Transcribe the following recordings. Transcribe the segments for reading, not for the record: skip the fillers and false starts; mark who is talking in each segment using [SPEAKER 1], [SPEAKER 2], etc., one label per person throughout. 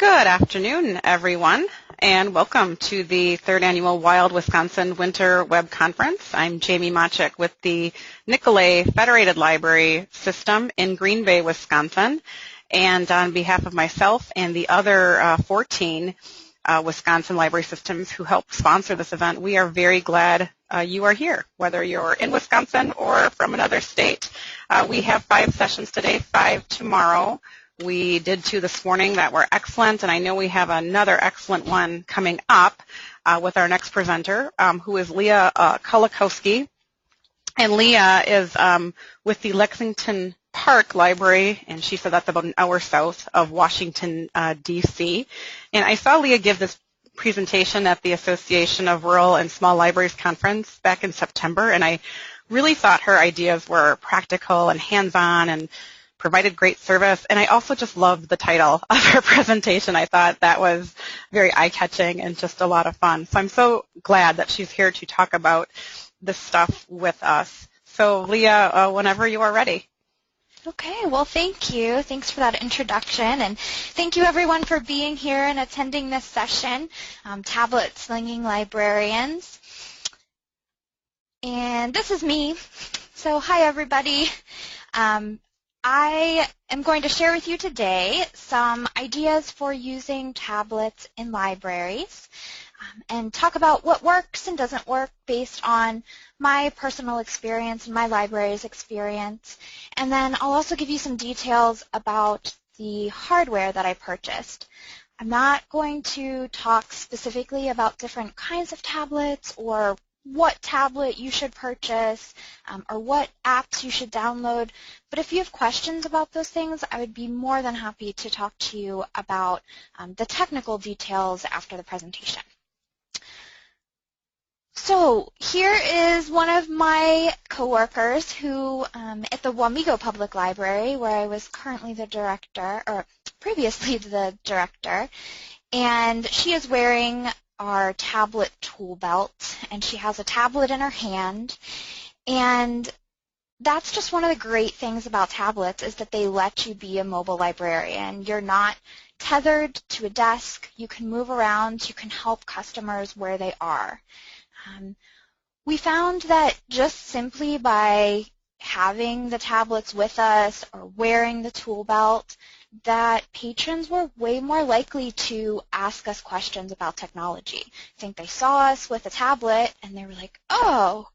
[SPEAKER 1] Good afternoon, everyone, and welcome to the third annual Wild Wisconsin Winter Web Conference. I'm Jamie Machik with the Nicolay Federated Library System in Green Bay, Wisconsin. And on behalf of myself and the other 14 Wisconsin library systems who help sponsor this event, we are very glad you are here, whether you're in Wisconsin or from another state. We have 5 sessions today, 5 tomorrow. We did 2 this morning that were excellent, and I know we have another excellent one coming up with our next presenter, who is Leah Kolakowski. And Leah is with the Lexington Park Library, and she said that's about an hour south of Washington, D.C. And I saw Leah give this presentation at the Association of Rural and Small Libraries Conference back in September, and I really thought her ideas were practical and hands-on and provided great service, and I also just loved the title of her presentation. I thought that was very eye-catching and just a lot of fun. So I'm so glad that she's here to talk about this stuff with us. So Leah, whenever you are ready.
[SPEAKER 2] Okay, well, thank you. Thanks for that introduction, and thank you everyone for being here and attending this session, Tablet Slinging Librarians. And this is me. So hi everybody. I am going to share with you today some ideas for using tablets in libraries and talk about what works and doesn't work based on my personal experience and my library's experience. And then I'll also give you some details about the hardware that I purchased. I'm not going to talk specifically about different kinds of tablets or what tablet you should purchase or what apps you should download. But if you have questions about those things, I would be more than happy to talk to you about the technical details after the presentation. So here is one of my coworkers who at the Wamego Public Library, where I was currently the director, or previously the director, and she is wearing our tablet tool belt, and she has a tablet in her hand. And that's just one of the great things about tablets, is that they let you be a mobile librarian. You're not tethered to a desk. You can move around. You can help customers where they are. We found that just simply by having the tablets with us or wearing the tool belt, that patrons were way more likely to ask us questions about technology. I think they saw us with a tablet and they were like, oh,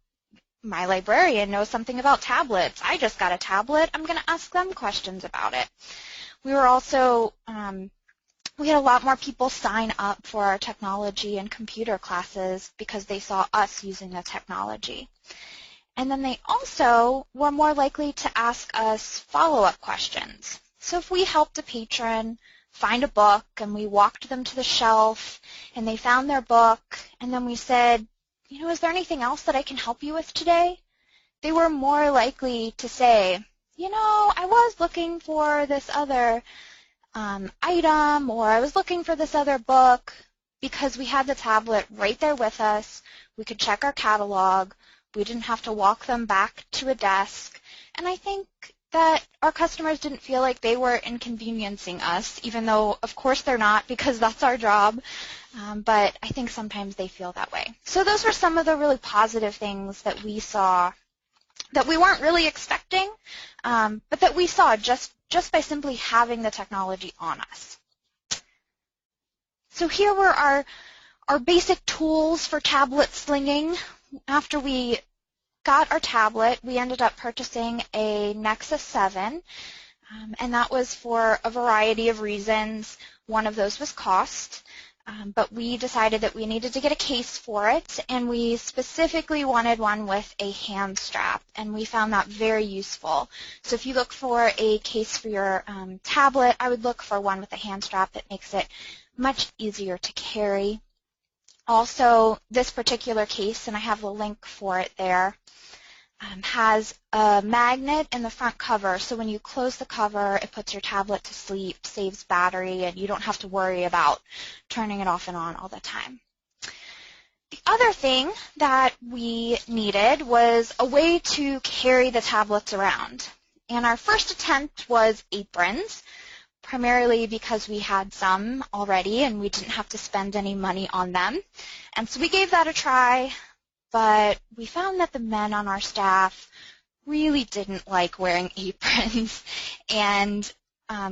[SPEAKER 2] my librarian knows something about tablets. I just got a tablet. I'm going to ask them questions about it. We were also, we had a lot more people sign up for our technology and computer classes because they saw us using the technology. And then they also were more likely to ask us follow-up questions. So if we helped a patron find a book and we walked them to the shelf and they found their book and then we said, you know, is there anything else that I can help you with today? They were more likely to say, you know, I was looking for this other item, or I was looking for this other book, because we had the tablet right there with us. We could check our catalog. We didn't have to walk them back to a desk. And I think that our customers didn't feel like they were inconveniencing us, even though, of course, they're not, because that's our job. But I think sometimes they feel that way. So those were some of the really positive things that we saw that we weren't really expecting, but that we saw just by simply having the technology on us. So here were our basic tools for tablet slinging. After we got our tablet, we ended up purchasing a Nexus 7, and that was for a variety of reasons. One of those was cost, but we decided that we needed to get a case for it, and we specifically wanted one with a hand strap, and we found that very useful. So if you look for a case for your tablet, I would look for one with a hand strap that makes it much easier to carry. Also, this particular case, and I have the link for it there, has a magnet in the front cover, so when you close the cover, it puts your tablet to sleep, saves battery, and you don't have to worry about turning it off and on all the time. The other thing that we needed was a way to carry the tablets around. And our first attempt was aprons, primarily because we had some already and we didn't have to spend any money on them. And so we gave that a try, but we found that the men on our staff really didn't like wearing aprons, and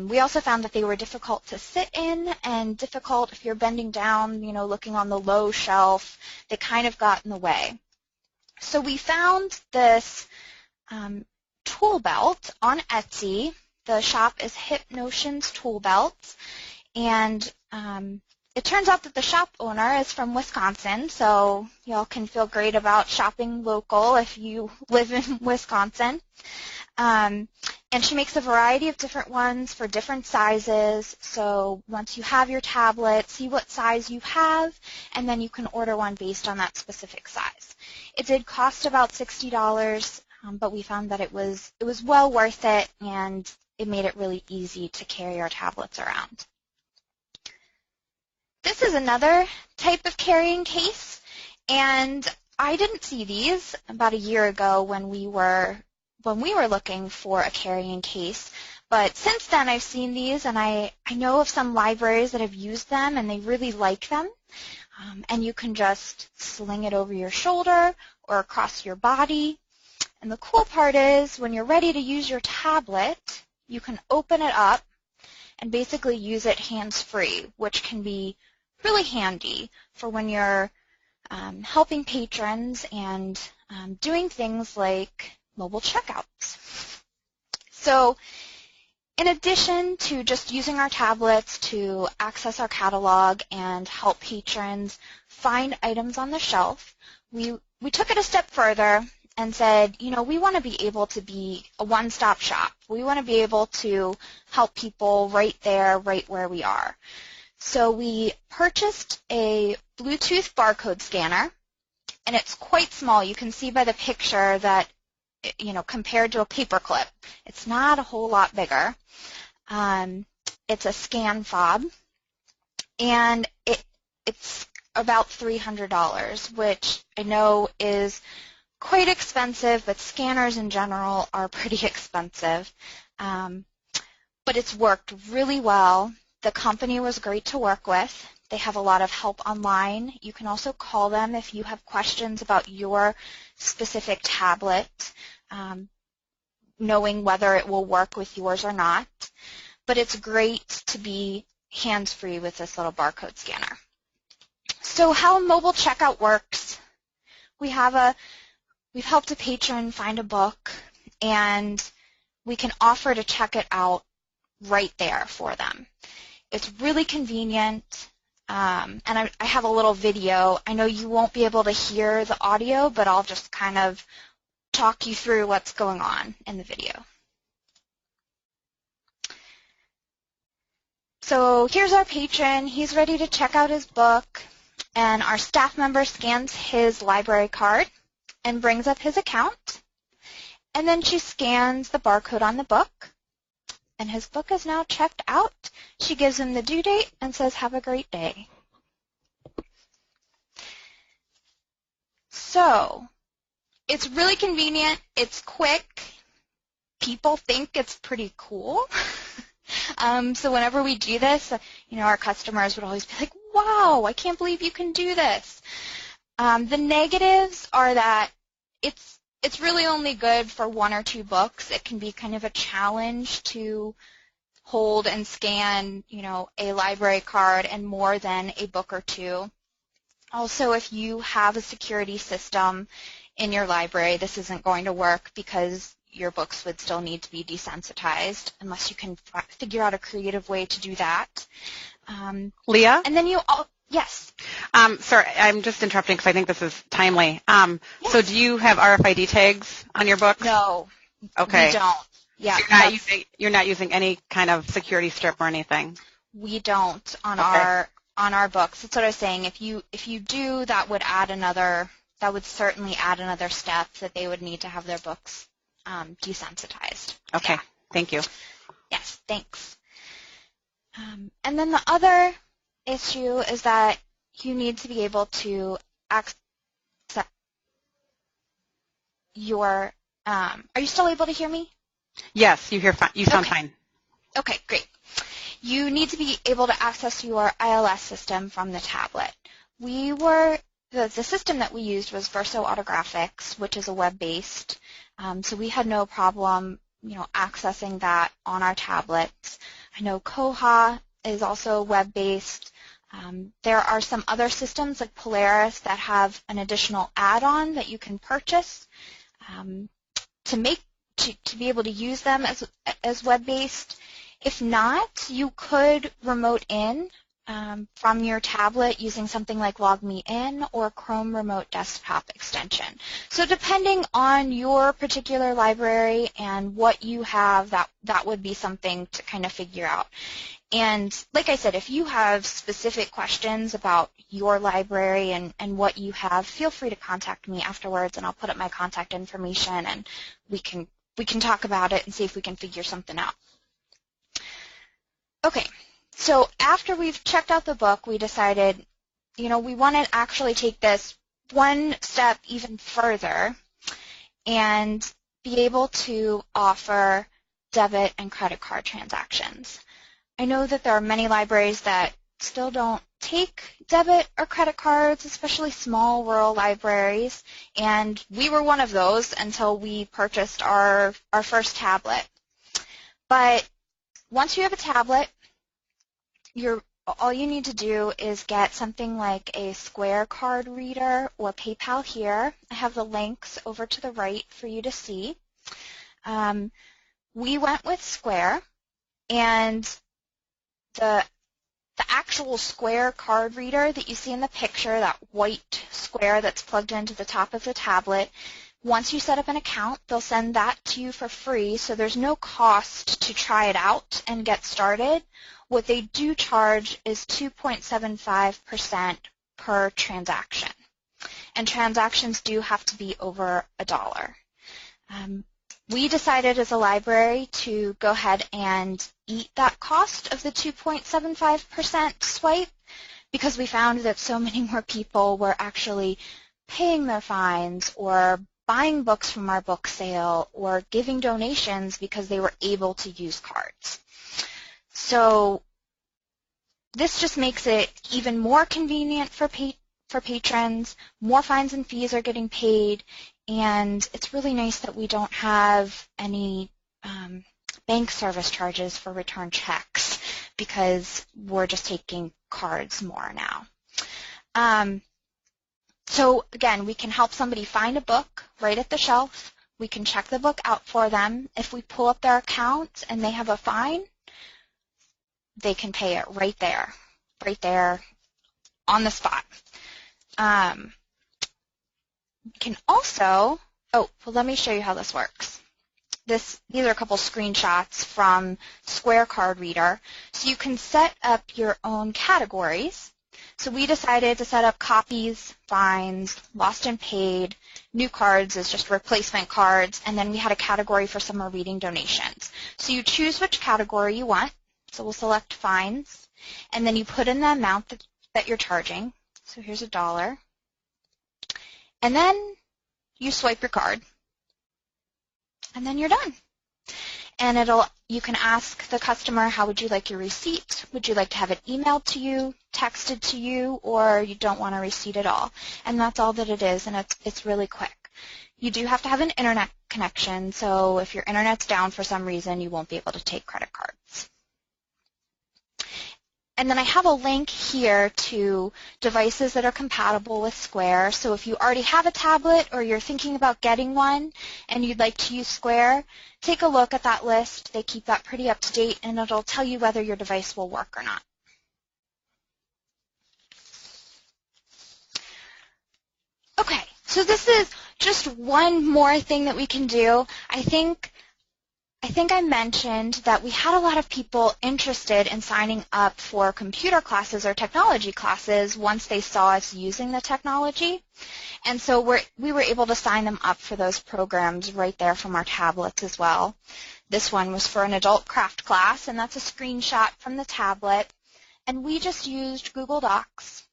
[SPEAKER 2] we also found that they were difficult to sit in and difficult if you're bending down, looking on the low shelf. They kind of got in the way. So we found this tool belt on Etsy. The shop is Hip Notions Tool Belts, and it turns out that the shop owner is from Wisconsin, so y'all can feel great about shopping local if you live in Wisconsin. And she makes a variety of different ones for different sizes, so once you have your tablet, see what size you have, and then you can order one based on that specific size. It did cost about $60, but we found that it was well worth it, and it made it really easy to carry our tablets around. This is another type of carrying case, and I didn't see these about a year ago when we were looking for a carrying case, but since then I've seen these, and I know of some libraries that have used them and they really like them. And you can just sling it over your shoulder or across your body. And the cool part is when you're ready to use your tablet, you can open it up and basically use it hands-free, which can be really handy for when you're helping patrons and doing things like mobile checkouts. So in addition to just using our tablets to access our catalog and help patrons find items on the shelf, we took it a step further and said, we want to be able to be a one-stop shop. We want to be able to help people right there, right where we are. So we purchased a Bluetooth barcode scanner, and it's quite small. You can see by the picture that, compared to a paperclip, it's not a whole lot bigger. It's a scan fob, and it's about $300, which I know is quite expensive, but scanners in general are pretty expensive. But it's worked really well. The company was great to work with. They have a lot of help online. You can also call them if you have questions about your specific tablet, knowing whether it will work with yours or not. But it's great to be hands-free with this little barcode scanner. So how mobile checkout works, we've helped a patron find a book, and we can offer to check it out right there for them. It's really convenient, and I have a little video. I know you won't be able to hear the audio, but I'll just kind of talk you through what's going on in the video. So here's our patron. He's ready to check out his book, and our staff member scans his library card and brings up his account, and then she scans the barcode on the book, and his book is now checked out. She gives him the due date and says, "Have a great day." So it's really convenient. It's quick. People think it's pretty cool. So whenever we do this, our customers would always be like, "Wow, I can't believe you can do this." The negatives are that it's really only good for one or two books. It can be kind of a challenge to hold and scan, a library card and more than a book or two. Also, if you have a security system in your library, this isn't going to work because your books would still need to be desensitized unless you can figure out a creative way to do that.
[SPEAKER 1] Leah?
[SPEAKER 2] And then yes.
[SPEAKER 1] Sorry, I'm just interrupting because I think this is timely.
[SPEAKER 2] Yes.
[SPEAKER 1] So do you have RFID tags on your books?
[SPEAKER 2] No,
[SPEAKER 1] okay.
[SPEAKER 2] We don't. Yeah,
[SPEAKER 1] so you're not using any kind of security strip or anything?
[SPEAKER 2] We don't on our books. That's what I was saying. If you do, that would certainly add another step that they would need to have their books desensitized.
[SPEAKER 1] Okay,
[SPEAKER 2] yeah.
[SPEAKER 1] Thank you.
[SPEAKER 2] Yes, thanks. And then the other issue is that you need to be able to access your, are you still able to hear me?
[SPEAKER 1] Yes, you sound fine.
[SPEAKER 2] Okay, great. you need to be able to access your ILS system from the tablet. The system that we used was Verso Autographics, which is a web-based, so we had no problem, accessing that on our tablets. I know Koha is also web-based. There are some other systems like Polaris that have an additional add-on that you can purchase to be able to use them as web-based. If not, you could remote in from your tablet using something like LogMeIn or Chrome Remote Desktop extension. So depending on your particular library and what you have, that would be something to kind of figure out. And like I said, if you have specific questions about your library and what you have, feel free to contact me afterwards, and I'll put up my contact information, and we can talk about it and see if we can figure something out. Okay, so after we've checked out the book, we decided, we want to actually take this one step even further and be able to offer debit and credit card transactions. I know that there are many libraries that still don't take debit or credit cards, especially small rural libraries, and we were one of those until we purchased our first tablet. But once you have a tablet, all you need to do is get something like a Square card reader or PayPal here. I have the links over to the right for you to see. We went with Square, and the actual Square card reader that you see in the picture, that white square that's plugged into the top of the tablet, once you set up an account, they'll send that to you for free, so there's no cost to try it out and get started. What they do charge is 2.75% per transaction, and transactions do have to be over $1. We decided as a library to go ahead and eat that cost of the 2.75% swipe because we found that so many more people were actually paying their fines or buying books from our book sale or giving donations because they were able to use cards. So this just makes it even more convenient for patrons. More fines and fees are getting paid, and it's really nice that we don't have any bank service charges for return checks because we're just taking cards more now. So again, we can help somebody find a book right at the shelf. We can check the book out for them. If we pull up their account and they have a fine, they can pay it right there on the spot. You can also, let me show you how this works. These are a couple screenshots from Square Card Reader. So you can set up your own categories. So we decided to set up copies, fines, lost and paid, new cards is just replacement cards, and then we had a category for summer reading donations. So you choose which category you want. So we'll select fines, and then you put in the amount that you're charging. So here's $1. And then you swipe your card, and then you're done. And you can ask the customer, how would you like your receipt? Would you like to have it emailed to you, texted to you, or you don't want a receipt at all? And that's all that it is, and it's really quick. You do have to have an internet connection, so if your internet's down for some reason, you won't be able to take credit cards. And then I have a link here to devices that are compatible with Square. So if you already have a tablet or you're thinking about getting one and you'd like to use Square, take a look at that list. They keep that pretty up to date, and it'll tell you whether your device will work or not. Okay, so this is just one more thing that we can do. I think I mentioned that we had a lot of people interested in signing up for computer classes or technology classes once they saw us using the technology. And so we were able to sign them up for those programs right there from our tablets as well. This one was for an adult craft class, and that's a screenshot from the tablet. And we just used Google Docs,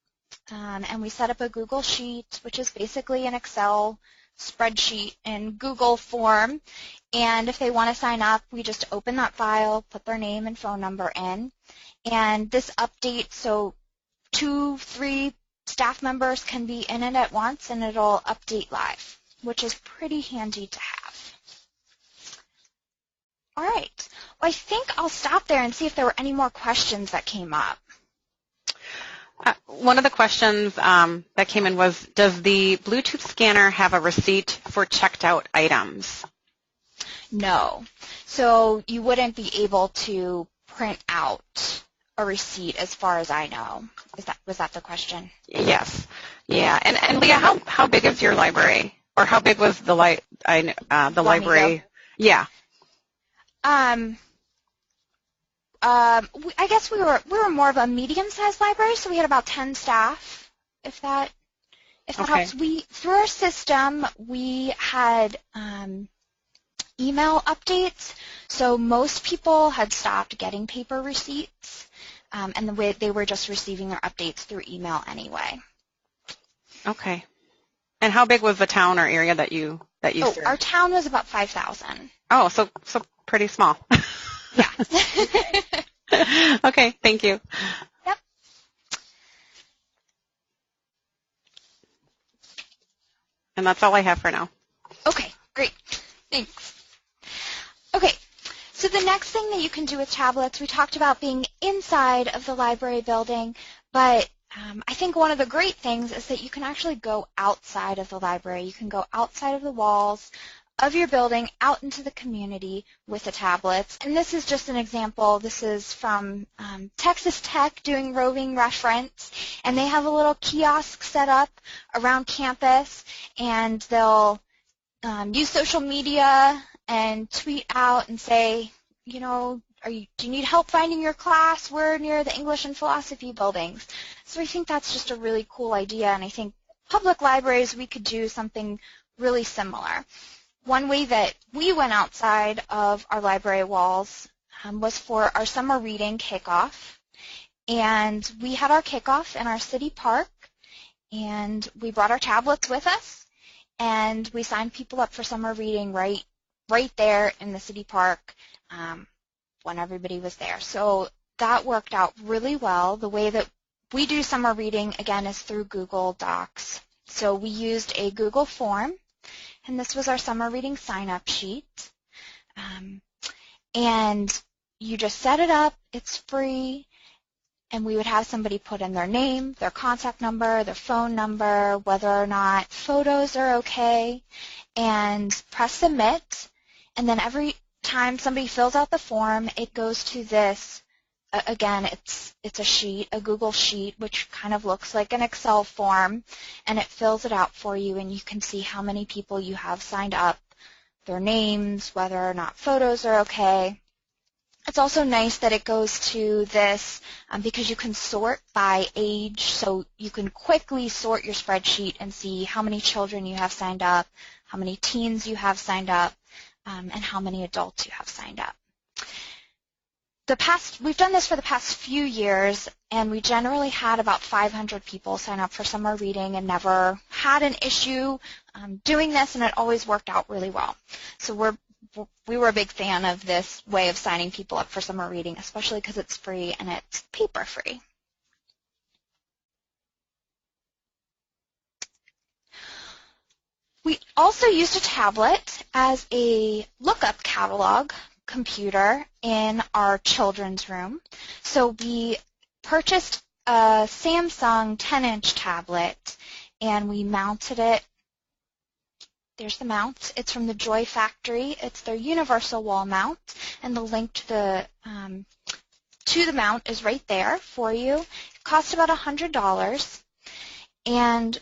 [SPEAKER 2] and we set up a Google Sheet, which is basically an Excel spreadsheet in Google form, and if they want to sign up, we just open that file, put their name and phone number in, and this updates so 2, 3 staff members can be in it at once, and it'll update live, which is pretty handy to have. All right. Well, I think I'll stop there and see if there were any more questions that came up.
[SPEAKER 1] One of the questions that came in was, does the Bluetooth scanner have a receipt for checked out items?
[SPEAKER 2] No. So you wouldn't be able to print out a receipt as far as I know. Was that the question?
[SPEAKER 1] Yes. Yeah. And Leah, how big is your library? Or how big was the library? Yeah.
[SPEAKER 2] I guess we were more of a medium-sized library, so we had about 10 staff, if that helps. Through our system, we had email updates, so most people had stopped getting paper receipts, and they were just receiving their updates through email anyway. Okay.
[SPEAKER 1] And how big was the town or area that you served?
[SPEAKER 2] Our town was about 5,000.
[SPEAKER 1] Oh, so pretty small.
[SPEAKER 2] Yeah.
[SPEAKER 1] Okay, thank you.
[SPEAKER 2] Yep.
[SPEAKER 1] And that's all I have for now.
[SPEAKER 2] Okay, great. Thanks. Okay, so the next thing that you can do with tablets, we talked about being inside of the library building, but I think one of the great things is that you can actually go outside of the library. You can go outside of the walls of your building out into the community with the tablets. And this is just an example. This is from Texas Tech doing roving reference, and they have a little kiosk set up around campus, and they'll use social media and tweet out and say, you know, do you need help finding your class? We're near the English and Philosophy buildings. So I think that's just a really cool idea, and I think public libraries, we could do something really similar. One way that we went outside of our library walls was for our summer reading kickoff. And we had our kickoff in our city park, and we brought our tablets with us, and we signed people up for summer reading right there in the city park when everybody was there. So that worked out really well. The way that we do summer reading, again, is through Google Docs. So we used a Google form, and this was our summer reading sign-up sheet. And you just set it up. It's free. And we would have somebody put in their name, their contact number, their phone number, whether or not photos are okay, and press submit. And then every time somebody fills out the form, it goes to this. Again, it's a sheet, a Google sheet, which kind of looks like an Excel form, and it fills it out for you, and you can see how many people you have signed up, their names, whether or not photos are okay. It's also nice that it goes to this because you can sort by age, so you can quickly sort your spreadsheet and see how many children you have signed up, how many teens you have signed up, and how many adults you have signed up. We've done this for the past few years, and we generally had about 500 people sign up for summer reading and never had an issue doing this, and it always worked out really well. So we were a big fan of this way of signing people up for summer reading, especially because it's free and it's paper-free. We also used a tablet as a lookup catalog computer in our children's room. So we purchased a Samsung 10-inch tablet, and we mounted it. There's the mount. It's from the Joy Factory. It's their universal wall mount, and the link to the mount is right there for you. It cost about $100, and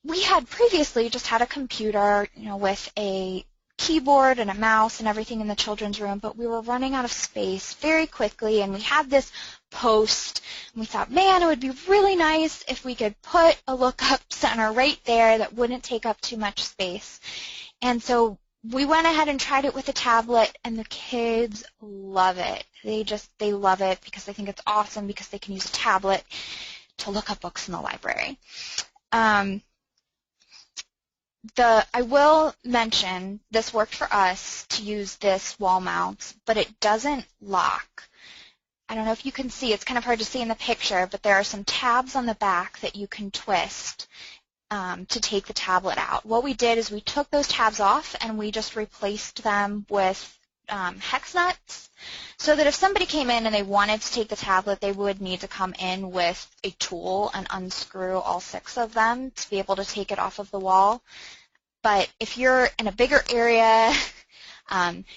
[SPEAKER 2] we had previously just had a computer, with a keyboard and a mouse and everything in the children's room, but we were running out of space very quickly, and we had this post, and we thought, man, it would be really nice if we could put a lookup center right there that wouldn't take up too much space. And so we went ahead and tried it with a tablet, and the kids love it. They love it because they think it's awesome because they can use a tablet to look up books in the library. I will mention this worked for us to use this wall mount, but it doesn't lock. I don't know if you can see, it's kind of hard to see in the picture, but there are some tabs on the back that you can twist to take the tablet out. What we did is we took those tabs off and we just replaced them with hex nuts, so that if somebody came in and they wanted to take the tablet, they would need to come in with a tool and unscrew all 6 of them to be able to take it off of the wall. But if you're in a bigger area,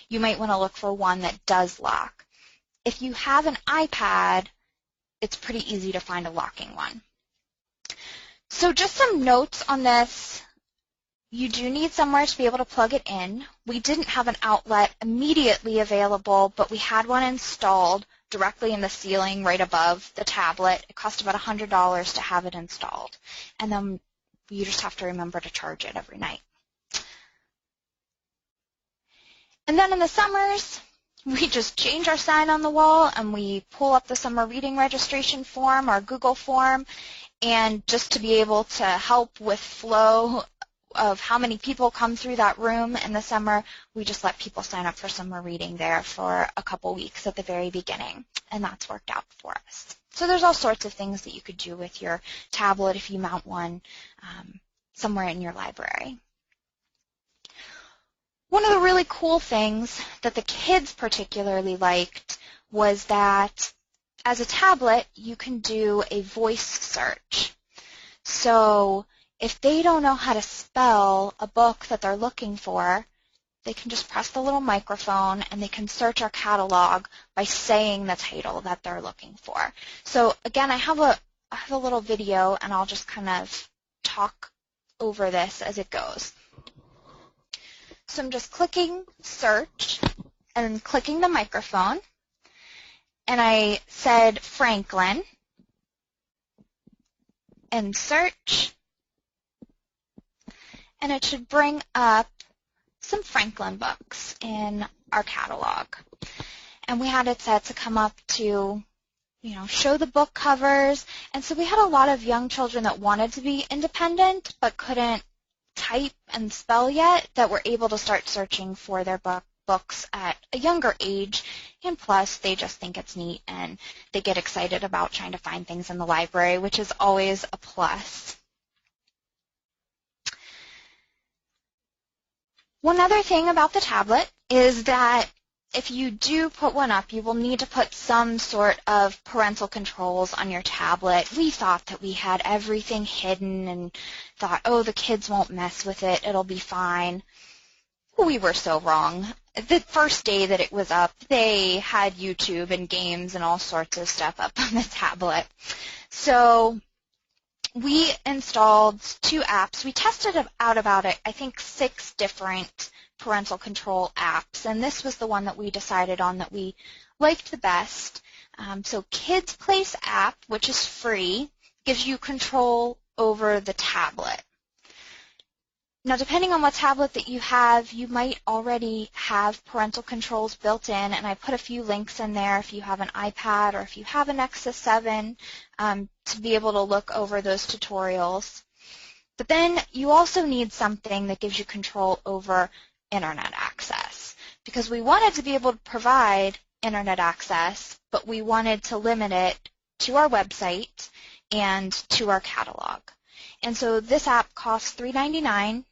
[SPEAKER 2] you might want to look for one that does lock. If you have an iPad, it's pretty easy to find a locking one. So just some notes on this. You do need somewhere to be able to plug it in. We didn't have an outlet immediately available, but we had one installed directly in the ceiling right above the tablet. It cost about $100 to have it installed. And then you just have to remember to charge it every night. And then in the summers, we just change our sign on the wall and we pull up the summer reading registration form, our Google form, and just to be able to help with flow of how many people come through that room in the summer, we just let people sign up for summer reading there for a couple weeks at the very beginning, and that's worked out for us. So there's all sorts of things that you could do with your tablet if you mount one somewhere in your library. One of the really cool things that the kids particularly liked was that as a tablet, you can do a voice search. So if they don't know how to spell a book that they're looking for, they can just press the little microphone and they can search our catalog by saying the title that they're looking for. So again, I have a little video and I'll just kind of talk over this as it goes. So I'm just clicking search and clicking the microphone, and I said Franklin and search, and it should bring up some Franklin books in our catalog. And we had it set to come up to, show the book covers. And so we had a lot of young children that wanted to be independent but couldn't type and spell yet, that were able to start searching for their books at a younger age, and plus they just think it's neat and they get excited about trying to find things in the library, which is always a plus. One other thing about the tablet is that if you do put one up, you will need to put some sort of parental controls on your tablet. We thought that we had everything hidden and thought, oh, the kids won't mess with it, it'll be fine. We were so wrong. The first day that it was up, they had YouTube and games and all sorts of stuff up on the tablet. So we installed 2 apps. We tested out about, I think, 6 different parental control apps, and this was the one that we decided on that we liked the best. So Kids Place app, which is free, gives you control over the tablet. Now, depending on what tablet that you have, you might already have parental controls built in, and I put a few links in there if you have an iPad or if you have a Nexus 7 to be able to look over those tutorials. But then you also need something that gives you control over Internet access, because we wanted to be able to provide Internet access, but we wanted to limit it to our website and to our catalog. And so this app costs $3.99.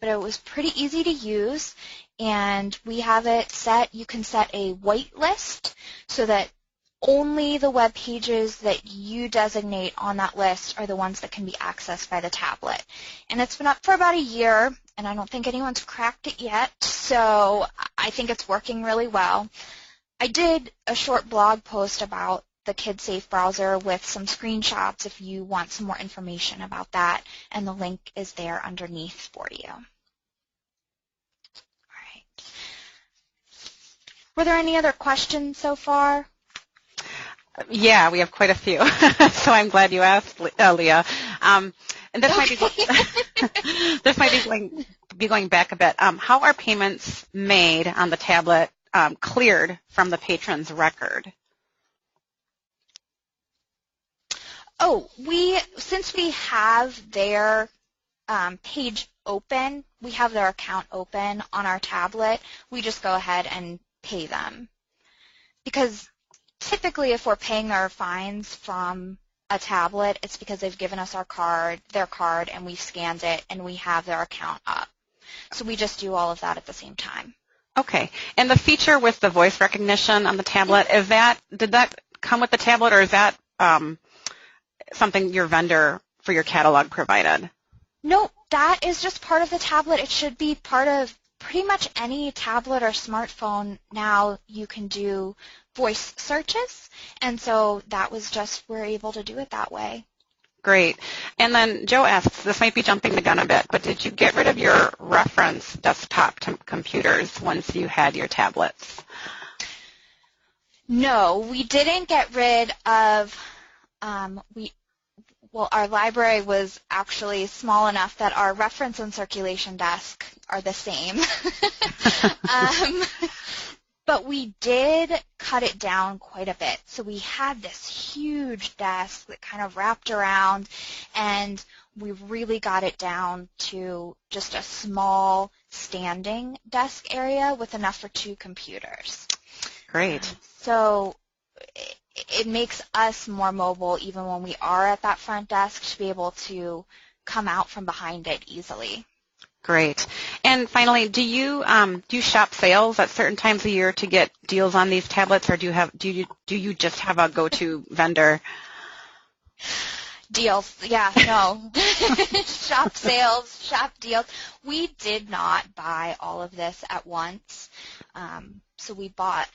[SPEAKER 2] But it was pretty easy to use, and we have it set. You can set a whitelist so that only the web pages that you designate on that list are the ones that can be accessed by the tablet. And it's been up for about a year, and I don't think anyone's cracked it yet, so I think it's working really well. I did a short blog post about the KidSafe browser with some screenshots if you want some more information about that, and the link is there underneath for you. All right. Were there any other questions so far?
[SPEAKER 1] Yeah, we have quite a few, so I'm glad you asked, Leah. And this might be going back a bit. How are payments made on the tablet cleared from the patron's record?
[SPEAKER 2] Oh, since we have their page open, we have their account open on our tablet, we just go ahead and pay them. Because typically if we're paying their fines from a tablet, it's because they've given us their card, and we've scanned it, and we have their account up. So we just do all of that at the same time.
[SPEAKER 1] Okay. And the feature with the voice recognition on the tablet, did that come with the tablet, or is that something your vendor for your catalog provided?
[SPEAKER 2] No, that is just part of the tablet. It should be part of pretty much any tablet or smartphone now. You can do voice searches, and so that was just, we're able to do it that way.
[SPEAKER 1] Great. And then Joe asks, this might be jumping the gun a bit, but did you get rid of your reference desktop computers once you had your tablets?
[SPEAKER 2] No, we didn't get rid of, our library was actually small enough that our reference and circulation desk are the same. But we did cut it down quite a bit. So we had this huge desk that kind of wrapped around, and we really got it down to just a small standing desk area with enough for 2 computers.
[SPEAKER 1] Great.
[SPEAKER 2] So it makes us more mobile even when we are at that front desk to be able to come out from behind it easily.
[SPEAKER 1] Great. And finally, do you shop sales at certain times of year to get deals on these tablets, or do you just have a go-to vendor?
[SPEAKER 2] Deals, yeah, no. Shop sales, shop deals. We did not buy all of this at once. So we bought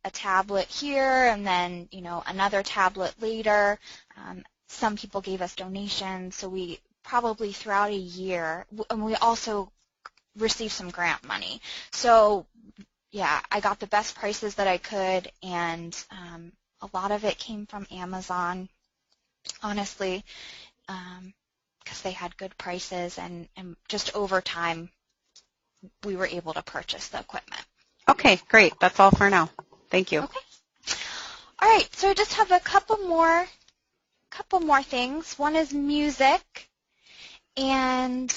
[SPEAKER 2] a tablet here, and then another tablet later. Some people gave us donations, so we probably throughout a year, and we also received some grant money. So yeah, I got the best prices that I could, and a lot of it came from Amazon, honestly, because they had good prices, and just over time we were able to purchase the equipment.
[SPEAKER 1] Okay, great. That's all for now. Thank you.
[SPEAKER 2] Okay. All right, so I just have a couple more things. One is music. And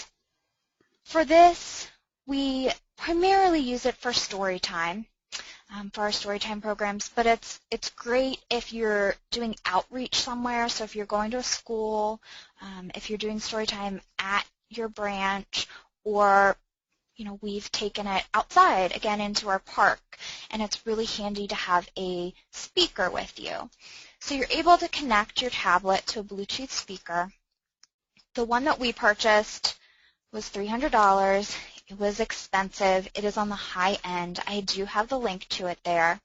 [SPEAKER 2] for this, we primarily use it for story time, for our story time programs, but it's great if you're doing outreach somewhere. So if you're going to a school, if you're doing story time at your branch, or we've taken it outside, again, into our park, and it's really handy to have a speaker with you. So you're able to connect your tablet to a Bluetooth speaker. The one that we purchased was $300. It was expensive. It is on the high end. I do have the link to it there.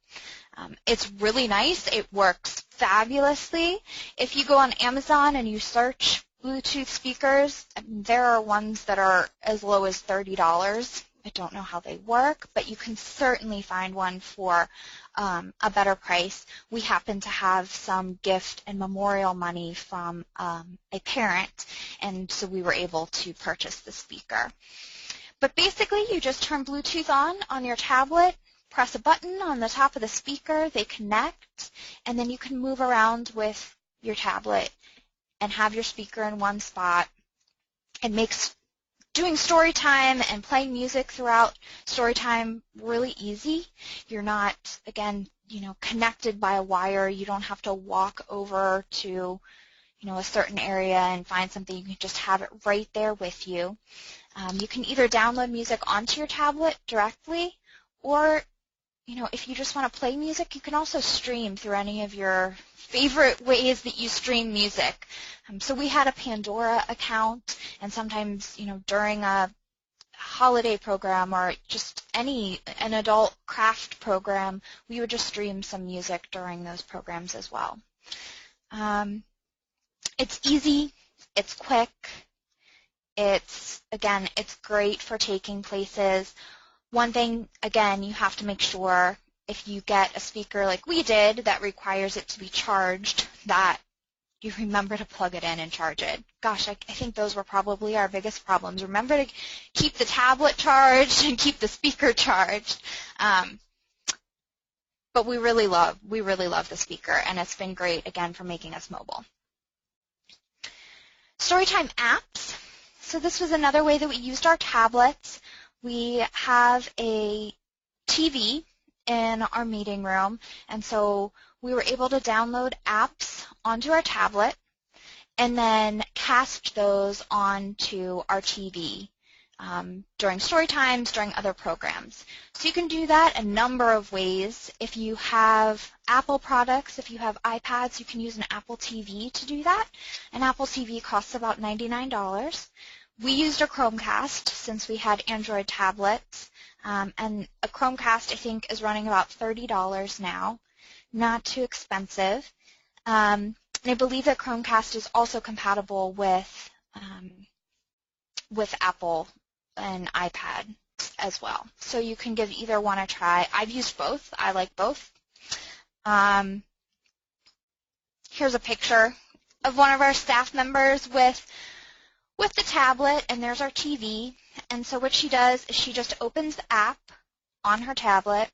[SPEAKER 2] It's really nice. It works fabulously. If you go on Amazon and you search Bluetooth speakers, there are ones that are as low as $30. I don't know how they work, but you can certainly find one for a better price. We happen to have some gift and memorial money from a parent, and so we were able to purchase the speaker. But basically, you just turn Bluetooth on your tablet, press a button on the top of the speaker, they connect, and then you can move around with your tablet and have your speaker in one spot. It makes doing story time and playing music throughout story time really easy. You're not, again, connected by a wire. You don't have to walk over to, a certain area and find something. You can just have it right there with you. You can either download music onto your tablet directly, or, if you just want to play music, you can also stream through any of your favorite ways that you stream music. So we had a Pandora account, and sometimes, during a holiday program or just an adult craft program, we would just stream some music during those programs as well. It's easy, it's quick, it's great for taking places. One thing, again, you have to make sure if you get a speaker like we did that requires it to be charged, that you remember to plug it in and charge it. Gosh, I think those were probably our biggest problems. Remember to keep the tablet charged and keep the speaker charged. But we really love the speaker, and it's been great, again, for making us mobile. Storytime apps. So this was another way that we used our tablets. We have a TV in our meeting room, and so we were able to download apps onto our tablet and then cast those onto our TV during story times, during other programs. So you can do that a number of ways. If you have Apple products, if you have iPads, you can use an Apple TV to do that. An Apple TV costs about $99. We used a Chromecast since we had Android tablets, and a Chromecast I think is running about $30 now. Not too expensive. And I believe that Chromecast is also compatible with Apple and iPad as well. So you can give either one a try. I've used both. I like both. Here's a picture of one of our staff members with the tablet, and there's our TV. And so what she does is she just opens the app on her tablet,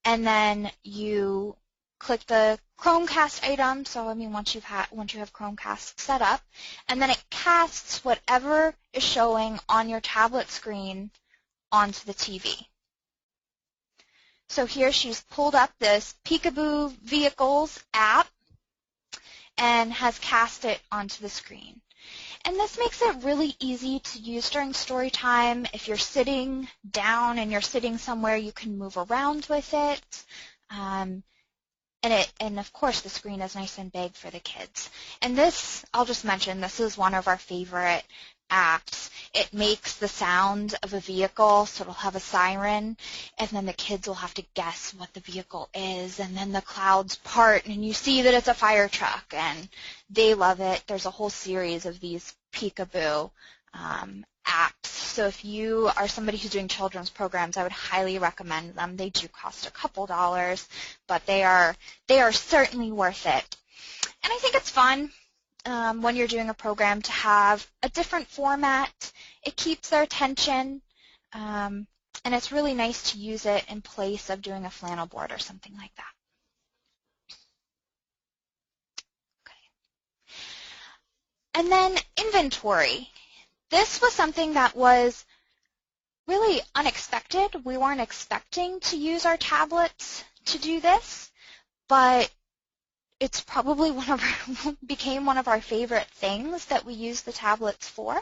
[SPEAKER 2] and then you click the Chromecast item, so I mean once you have Chromecast set up, and then it casts whatever is showing on your tablet screen onto the TV. So here she's pulled up this Peekaboo Vehicles app and has cast it onto the screen. And this makes it really easy to use during story time. If you're sitting down and you're sitting somewhere, you can move around with it. And of course, the screen is nice and big for the kids. And this, I'll just mention, this is one of our favorite apps. It makes the sound of a vehicle, so it'll have a siren, and then the kids will have to guess what the vehicle is, and then the clouds part, and you see that it's a fire truck, and they love it. There's a whole series of these Peekaboo apps. So if you are somebody who's doing children's programs, I would highly recommend them. They do cost a couple dollars, but they are certainly worth it. And I think it's fun when you're doing a program to have a different format. It keeps their attention, and it's really nice to use it in place of doing a flannel board or something like that. Okay. And then inventory. This was something that was really unexpected. We weren't expecting to use our tablets to do this, but it's probably became one of our favorite things that we use the tablets for.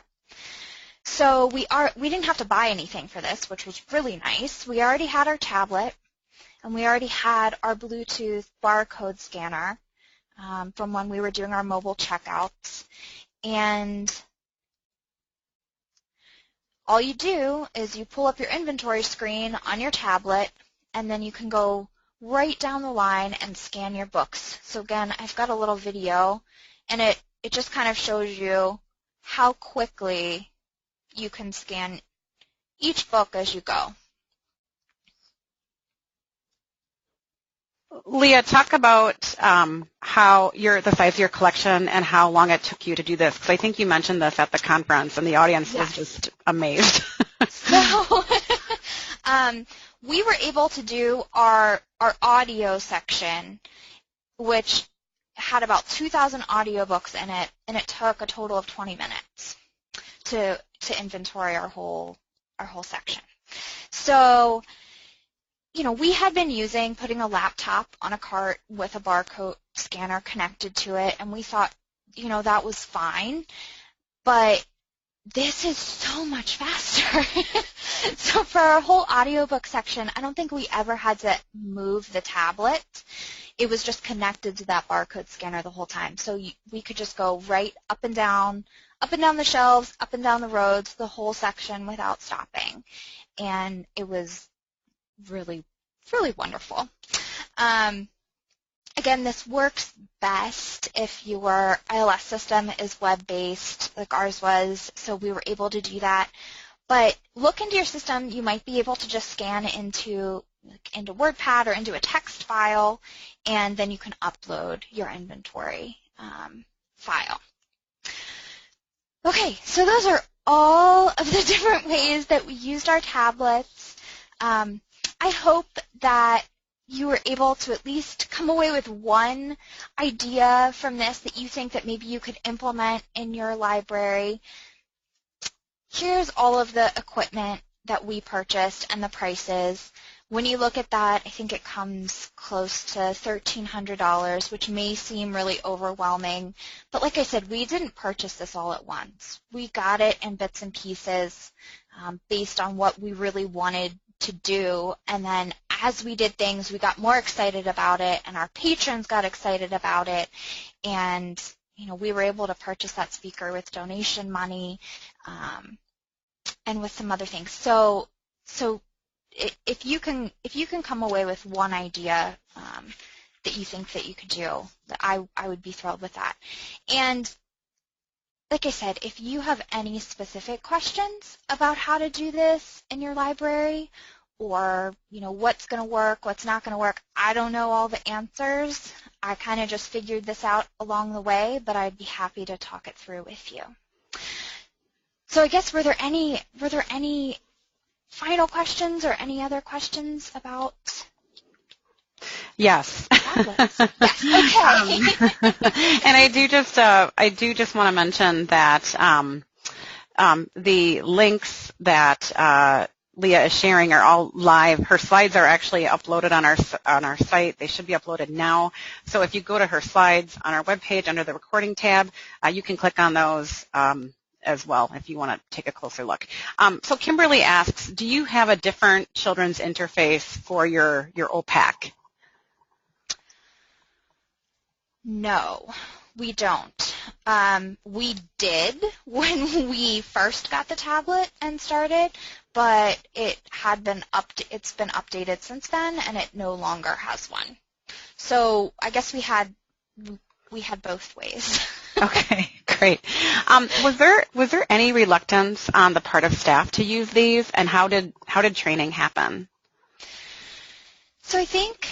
[SPEAKER 2] So we didn't have to buy anything for this, which was really nice. We already had our tablet, and we already had our Bluetooth barcode scanner from when we were doing our mobile checkouts. And all you do is you pull up your inventory screen on your tablet, and then you can go right down the line and scan your books. So again, I've got a little video, and it just kind of shows you how quickly you can scan each book as you go.
[SPEAKER 1] Leah, talk about how the size of your collection and how long it took you to do this, because I think you mentioned this at the conference, and the audience was just amazed.
[SPEAKER 2] So we were able to do our audio section, which had about 2,000 audiobooks in it, and it took a total of 20 minutes to inventory our whole section. So, you know, we had been putting a laptop on a cart with a barcode scanner connected to it, and we thought, you know, that was fine, but this is so much faster. So for our whole audiobook section, I don't think we ever had to move the tablet. It was just connected to that barcode scanner the whole time. So we could just go right up and down the shelves, up and down the roads, the whole section without stopping. And it was really, really wonderful. Again, this works best if your ILS system is web-based, like ours was, so we were able to do that. But look into your system. You might be able to just scan into WordPad or into a text file, and then you can upload your inventory file. Okay, so those are all of the different ways that we used our tablets. I hope that you were able to at least come away with one idea from this that you think that maybe you could implement in your library. here's all of the equipment that we purchased and the prices. When you look at that, I think it comes close to $1,300, which may seem really overwhelming. But like I said, we didn't purchase this all at once. We got it in bits and pieces based on what we really wanted to do. And then as we did things, we got more excited about it, and our patrons got excited about it. And we were able to purchase that speaker with donation money and with some other things. So if you can come away with one idea that you think that you could do, I would be thrilled with that. And like I said, if you have any specific questions about how to do this in your library, or what's going to work, what's not going to work, I don't know all the answers. I kind of just figured this out along the way, but I'd be happy to talk it through with you. So I guess were there any final questions or any other questions about?
[SPEAKER 1] Yes.
[SPEAKER 2] Yes. Okay.
[SPEAKER 1] And I do just want to mention that the links that Leah is sharing are all live. Her slides are actually uploaded on our site. They should be uploaded now. So if you go to her slides on our webpage under the recording tab, you can click on those as well if you want to take a closer look. So Kimberly asks, do you have a different children's interface for your OPAC?
[SPEAKER 2] No, we don't. We did when we first got the tablet and started, but it's been updated since then, and it no longer has one. So I guess we had both ways.
[SPEAKER 1] Okay, great. Was there any reluctance on the part of staff to use these, and how did training happen?
[SPEAKER 2] So I think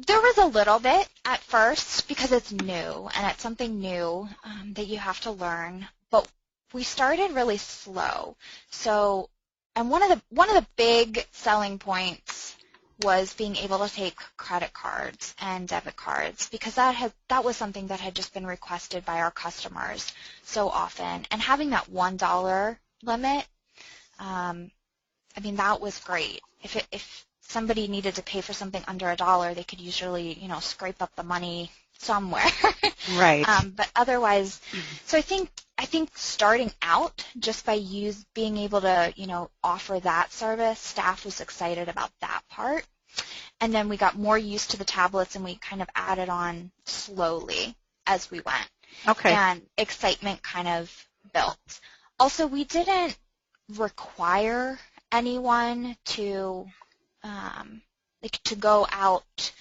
[SPEAKER 2] there was a little bit at first because it's new, and it's something new that you have to learn. But we started really slow. So, and one of the big selling points was being able to take credit cards and debit cards, because that was something that had just been requested by our customers so often. And having that $1 limit, that was great. If somebody needed to pay for something under $1, they could usually, scrape up the money somewhere.
[SPEAKER 1] Right.
[SPEAKER 2] But otherwise, so I think starting out, just by being able to, offer that service, staff was excited about that part. And then we got more used to the tablets, and we kind of added on slowly as we went.
[SPEAKER 1] Okay.
[SPEAKER 2] And excitement kind of built. Also, we didn't require anyone to go out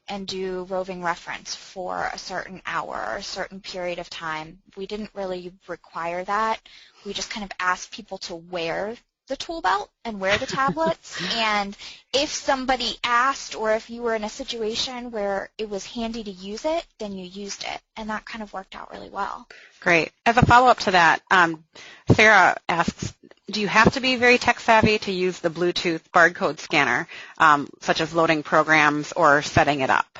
[SPEAKER 2] and do roving reference for a certain hour or a certain period of time. We didn't really require that. We just kind of asked people to wear the tool belt and wear the tablets. And if somebody asked, or if you were in a situation where it was handy to use it, then you used it. And that kind of worked out really well.
[SPEAKER 1] Great. As a follow-up to that, Sarah asks, do you have to be very tech-savvy to use the Bluetooth barcode scanner, such as loading programs or setting it up?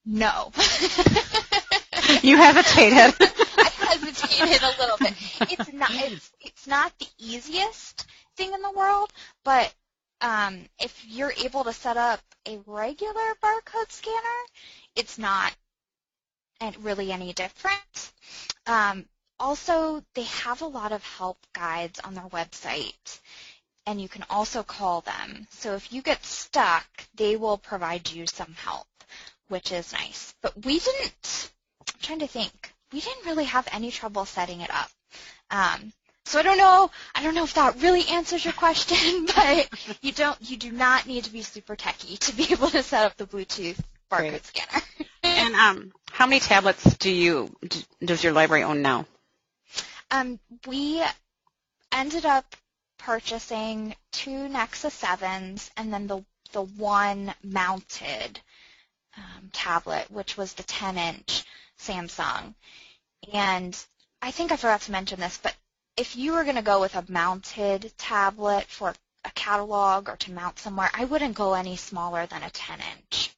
[SPEAKER 2] No.
[SPEAKER 1] You hesitated.
[SPEAKER 2] I hesitated a little bit. It's not the easiest thing in the world, but if you're able to set up a regular barcode scanner, it's not really any different. Also, they have a lot of help guides on their website, and you can also call them. So if you get stuck, they will provide you some help, which is nice. But I'm trying to think, we didn't really have any trouble setting it up. So I don't know if that really answers your question, but you do not need to be super techy to be able to set up the Bluetooth barcode scanner.
[SPEAKER 1] And how many tablets does your library own now?
[SPEAKER 2] We ended up purchasing 2 Nexus 7s and then the one mounted tablet, which was the 10-inch Samsung. And I think I forgot to mention this, but if you were going to go with a mounted tablet for a catalog or to mount somewhere, I wouldn't go any smaller than a 10-inch.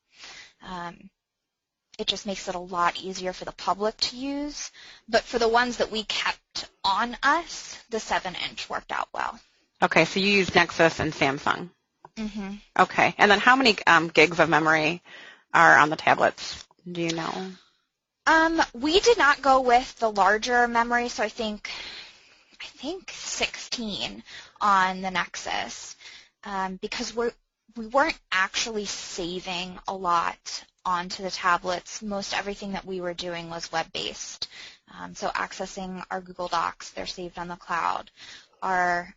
[SPEAKER 2] it just makes it a lot easier for the public to use. But for the ones that we kept on us, the 7-inch worked out well.
[SPEAKER 1] Okay, so you use Nexus and Samsung.
[SPEAKER 2] Mm-hmm.
[SPEAKER 1] Okay, and then how many gigs of memory are on the tablets? Do you know?
[SPEAKER 2] We did not go with the larger memory, so I think 16 on the Nexus, because we weren't actually saving a lot onto the tablets. Most everything that we were doing was web-based. So accessing our Google Docs, they're saved on the cloud. Our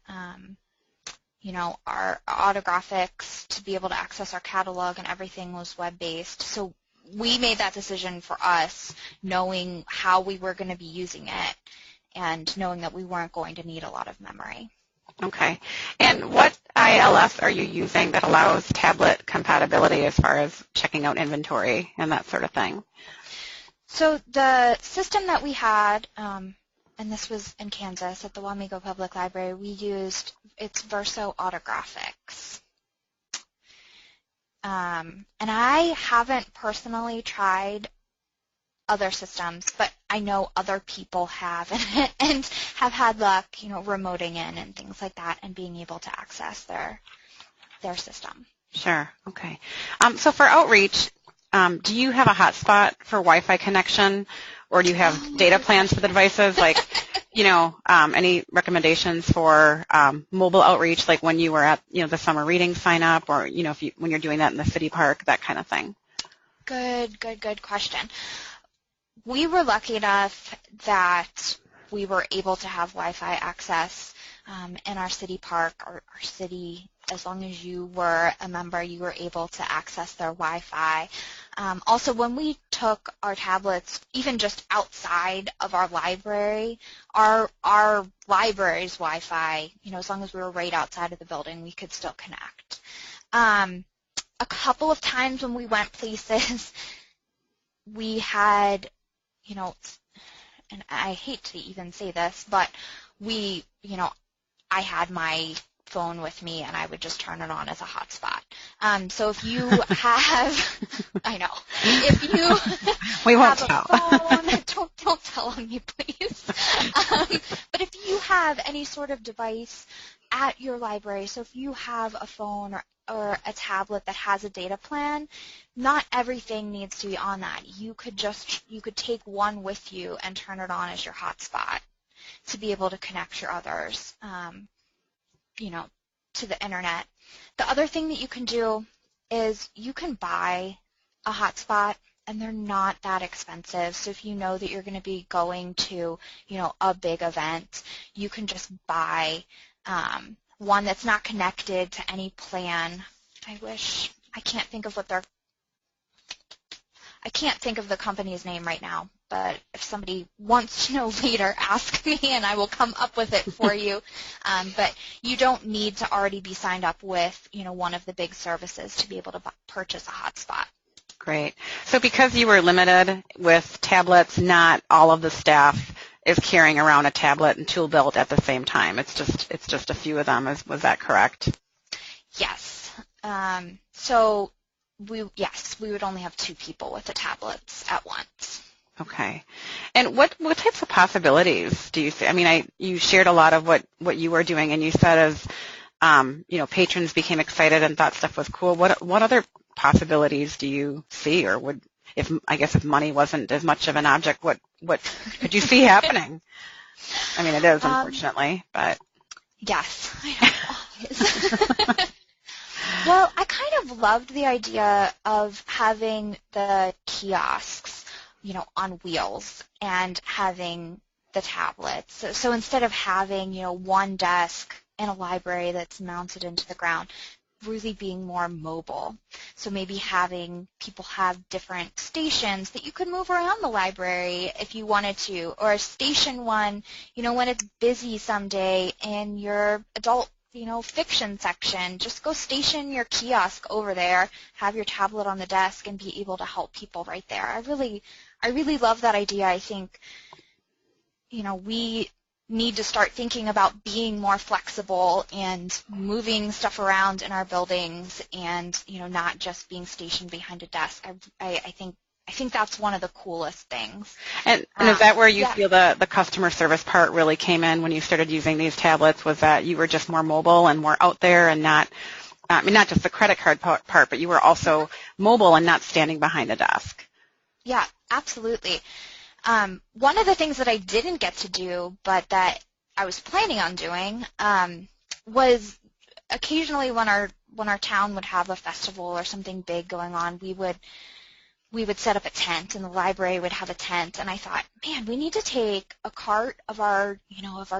[SPEAKER 2] autographics to be able to access our catalog and everything was web-based. So we made that decision for us, knowing how we were going to be using it and knowing that we weren't going to need a lot of memory.
[SPEAKER 1] Okay. And what ILS are you using that allows tablet compatibility as far as checking out inventory and that sort of thing?
[SPEAKER 2] So the system that we had, and this was in Kansas at the Wamego Public Library, we used, it's Verso Autographics. And I haven't personally tried other systems, but I know other people have and have had luck, remoting in and things like that and being able to access their system.
[SPEAKER 1] Sure. Okay. So for outreach, do you have a hotspot for Wi-Fi connection, or do you have data plans for the devices? Like, any recommendations for mobile outreach, like when you were at, the summer reading sign up, or, when you're doing that in the city park, that kind of thing?
[SPEAKER 2] Good question. We were lucky enough that we were able to have Wi-Fi access in our city park, or our city. As long as you were a member, you were able to access their Wi-Fi. Also, when we took our tablets, even just outside of our library, our library's Wi-Fi, as long as we were right outside of the building, we could still connect. A couple of times when we went places, we had, and I hate to even say this, but I had my phone with me and I would just turn it on as a hotspot. So if you have, I know, if you
[SPEAKER 1] we won't
[SPEAKER 2] have a phone, don't tell on me, please. But if you have any sort of device at your library, so if you have a phone or a tablet that has a data plan, not everything needs to be on that. You could take one with you and turn it on as your hotspot to be able to connect your others, to the internet. The other thing that you can do is you can buy a hotspot, and they're not that expensive. So if you know that you're going to be going to, a big event, you can just buy one that's not connected to any plan. I can't think of the company's name right now, but if somebody wants to know later, ask me and I will come up with it for you. But you don't need to already be signed up with, one of the big services to be able to purchase a hotspot. Great.
[SPEAKER 1] So because you were limited with tablets, not all of the staff is carrying around a tablet and tool belt at the same time. It's just a few of them. Was that correct?
[SPEAKER 2] Yes. So we would only have 2 people with the tablets at once.
[SPEAKER 1] Okay. And what types of possibilities do you see? I mean, you shared a lot of what you were doing, and you said as patrons became excited and thought stuff was cool. What other possibilities do you see, or if money wasn't as much of an object, what could you see happening? I mean, it is, unfortunately, but
[SPEAKER 2] yes, I know, always. Well, I kind of loved the idea of having the kiosks, on wheels and having the tablets. So instead of having, one desk in a library that's mounted into the ground, really being more mobile. So maybe having people have different stations that you could move around the library if you wanted to, or station one, when it's busy someday in your adult fiction section, just go station your kiosk over there, have your tablet on the desk, and be able to help people right there. I really love that idea. I think, we need to start thinking about being more flexible and moving stuff around in our buildings and, not just being stationed behind a desk. I think I think that's one of the coolest things.
[SPEAKER 1] And is that where you feel the customer service part really came in when you started using these tablets, was that you were just more mobile and more out there and not just the credit card part, but you were also mobile and not standing behind a desk?
[SPEAKER 2] Yeah, absolutely. One of the things that I didn't get to do, but that I was planning on doing, was occasionally when our town would have a festival or something big going on, we would set up a tent, and the library would have a tent, and I thought, man, we need to take a cart of our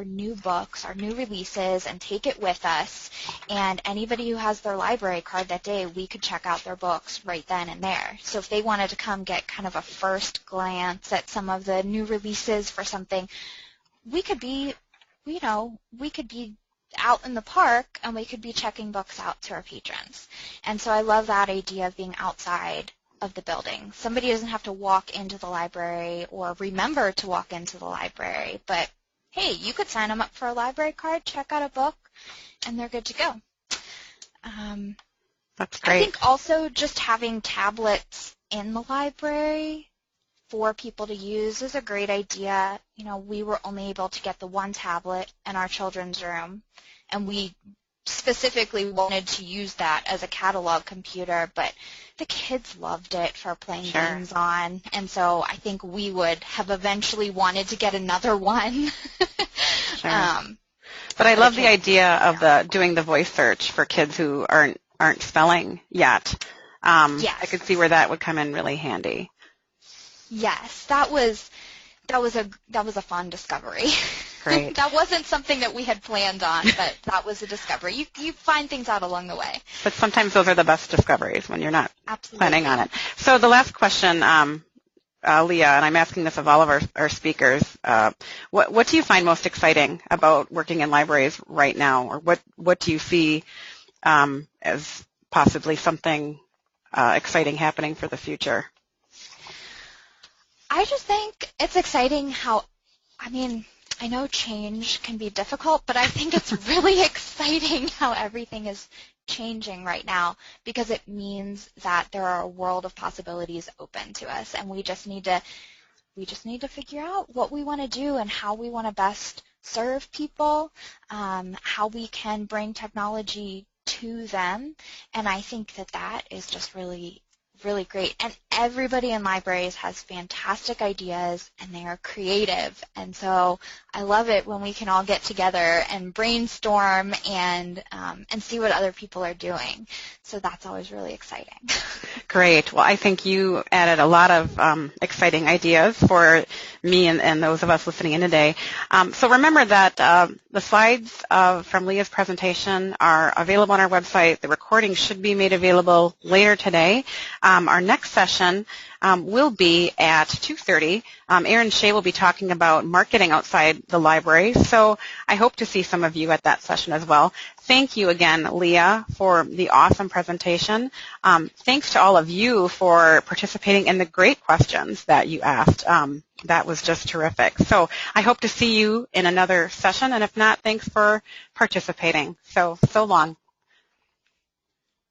[SPEAKER 2] new books, our new releases, and take it with us, and anybody who has their library card that day, we could check out their books right then and there. So if they wanted to come get kind of a first glance at some of the new releases for something, we could be out in the park, and we could be checking books out to our patrons. And so I love that idea of being outside of the building. Somebody doesn't have to walk into the library or remember to walk into the library, but hey, you could sign them up for a library card, check out a book, and they're good to go.
[SPEAKER 1] That's great.
[SPEAKER 2] I think also just having tablets in the library for people to use is a great idea. We were only able to get the one tablet in our children's room, and we specifically wanted to use that as a catalog computer, but the kids loved it for playing games on, and so I think we would have eventually wanted to get another one.
[SPEAKER 1] But I love the idea of doing the voice search for kids who aren't spelling yet.
[SPEAKER 2] Yes.
[SPEAKER 1] I could see where that would come in really handy.
[SPEAKER 2] Yes, that was a fun discovery.
[SPEAKER 1] Great.
[SPEAKER 2] That wasn't something that we had planned on, but that was a discovery. You find things out along the way.
[SPEAKER 1] But sometimes those are the best discoveries when you're not planning on it. So the last question, Leah, and I'm asking this of all of our speakers, what do you find most exciting about working in libraries right now, or what do you see as possibly something exciting happening for the future?
[SPEAKER 2] I just think it's exciting I know change can be difficult, but I think it's really exciting how everything is changing right now, because it means that there are a world of possibilities open to us, and we just need to figure out what we want to do and how we want to best serve people, how we can bring technology to them, and I think that is just really, really great. And everybody in libraries has fantastic ideas, and they are creative, and so I love it when we can all get together and brainstorm and see what other people are doing. So that's always really exciting.
[SPEAKER 1] Great. Well, I think you added a lot of exciting ideas for me and those of us listening in today. So remember that the slides from Leah's presentation are available on our website. The recording should be made available later today. Our next session will be at 2:30. Erin Shea will be talking about marketing outside the library, so I hope to see some of you at that session as well. Thank you again, Leah, for the awesome presentation. Thanks to all of you for participating in the great questions that you asked. That was just terrific. So I hope to see you in another session, and if not, thanks for participating. So long.